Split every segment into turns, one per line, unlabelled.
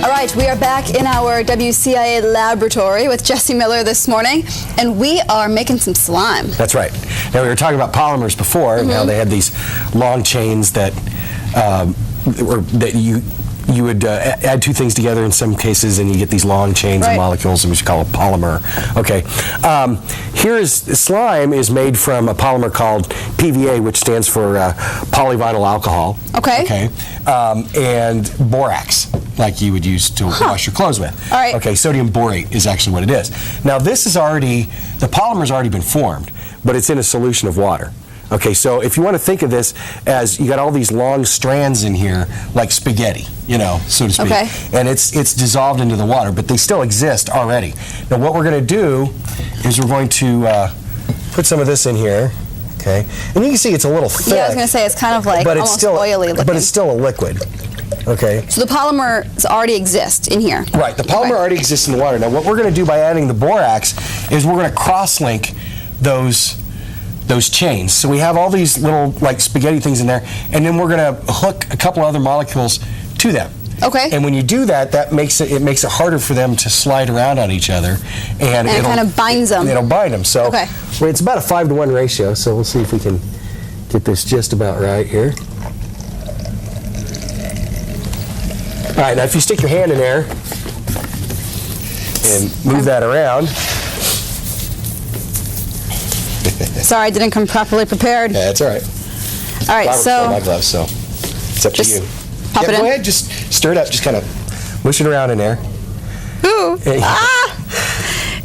All right, we are back in our WCIA laboratory with Jesse Miller this morning, and we are making some slime.
That's right. Now, we were talking about polymers before, and how they had these long chains that you would add two things together in some cases, and you get these long chains of molecules, which we call a polymer. Okay. Slime is made from a polymer called PVA, which stands for polyvinyl alcohol.
Okay.
Okay. And borax, like you would use to wash your clothes with.
All right.
Okay. Sodium borate is actually what it is. Now, the polymer's already been formed, but it's in a solution of water. Okay, so if you want to think of this as you got all these long strands in here, like spaghetti, so to speak.
Okay.
And it's dissolved into the water, but they still exist already. Now, what we're going to do is we're going to put some of this in here. Okay, and you can see it's a little thick.
Yeah, I was going to say it's kind of like almost oily looking.
But it's still a liquid. Okay.
So the polymers already exist in here.
Right. The polymer already exists in the water. Now, what we're going to do by adding the borax is we're going to cross-link those chains. So we have all these little like spaghetti things in there, and then we're going to hook a couple other molecules to them.
Okay.
And when you do that, it makes it harder for them to slide around on each other, and it
kind of binds them.
It'll bind them. So it's about a 5-to-1 ratio. So we'll see if we can get this just about right here. All right. Now, if you stick your hand in there and move that around.
Sorry, I didn't come properly prepared.
Yeah, that's all right.
All right, so
my gloves, so it's up to you.
Pop it in.
Go ahead, just stir it up, just kind of mush it around in there.
Ooh!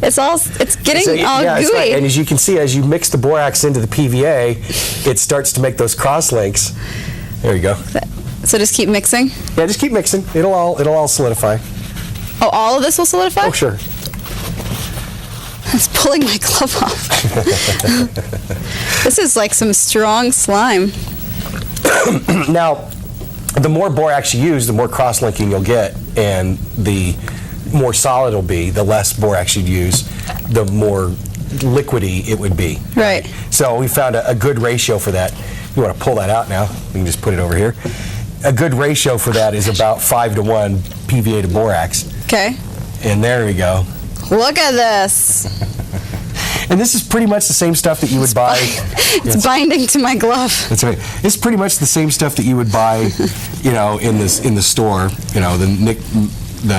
It's getting all gooey.
Right. And as you can see, as you mix the borax into the PVA, it starts to make those cross links. There you go.
So just keep mixing.
Yeah, just keep mixing. It'll all solidify.
Oh, all of this will solidify?
Oh, sure.
It's pulling my glove off. This is like some strong slime.
Now, the more borax you use, the more cross-linking you'll get, and the more solid it'll be. The less borax you'd use, the more liquidy it would be.
Right.
So we found a good ratio for that. You want to pull that out now? We can just put it over here. A good ratio for that is about 5-to-1 PVA to borax.
Okay.
And there we go.
Look at this.
And this is pretty much the same stuff that you would buy.
It's binding to my glove.
That's right. It's pretty much the same stuff that you would buy, in the store. The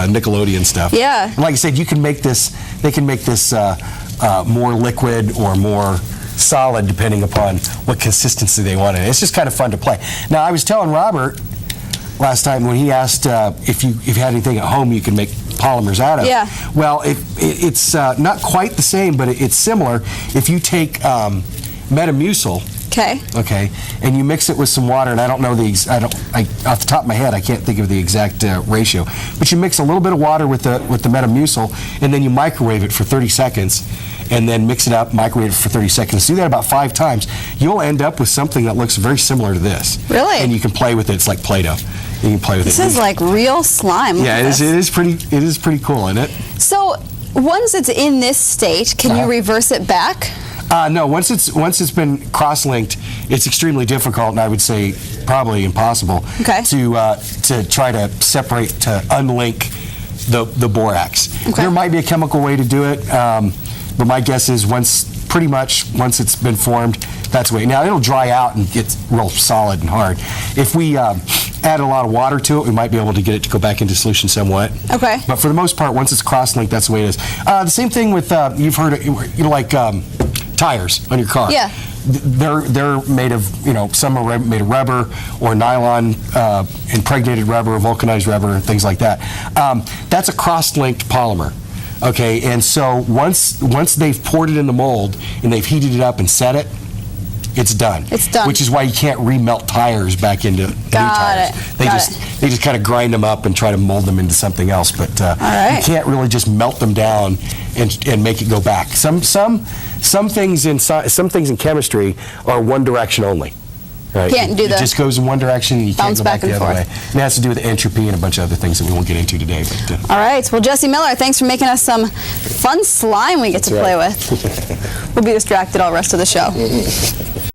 Nickelodeon stuff.
Yeah.
And like I said, you can make this. They can make this more liquid or more solid depending upon what consistency they want. And it's just kind of fun to play. Now, I was telling Robert last time when he asked if you had anything at home you can make polymers out of.
Yeah.
Well, it's not quite the same, but it's similar. If you take Metamucil. Okay. And you mix it with some water, and I don't know off the top of my head, I can't think of the exact ratio. But you mix a little bit of water with the Metamucil, and then you microwave it for 30 seconds, and then mix it up, microwave it for 30 seconds. Do that about 5 times. You'll end up with something that looks very similar to this.
Really?
And you can play with it. It's like Play-Doh. You can play with
this
it.
This is like real slime.
Yeah, it is pretty cool, isn't it?
So once it's in this state, can you reverse it back?
No, once it's been cross-linked, it's extremely difficult, and I would say probably impossible to try to separate, to unlink the borax.
Okay.
There might be a chemical way to do it, but my guess is once it's been formed, that's the way. Now, it'll dry out and get real solid and hard. If we add a lot of water to it, we might be able to get it to go back into solution somewhat.
Okay.
But for the most part, once it's cross-linked, that's the way it is. The same thing with, you've heard it, like tires on your car.
Yeah.
They're made of, some are made of rubber or nylon, impregnated rubber, vulcanized rubber, things like that. That's a cross-linked polymer. Okay, and so once they've poured it in the mold and they've heated it up and set it, it's done.
It's done.
Which is why you can't remelt tires back into new tires. They just kind of grind them up and try to mold them into something else. But you can't really just melt them down and make it go back. Some things in chemistry are one direction only. Right? It just goes in one direction and you can't go back the other way. And it has to do with entropy and a bunch of other things that we won't get into today. But,
all right. Well, Jesse Miller, thanks for making us some fun slime we get to play with. We'll be distracted all the rest of the show.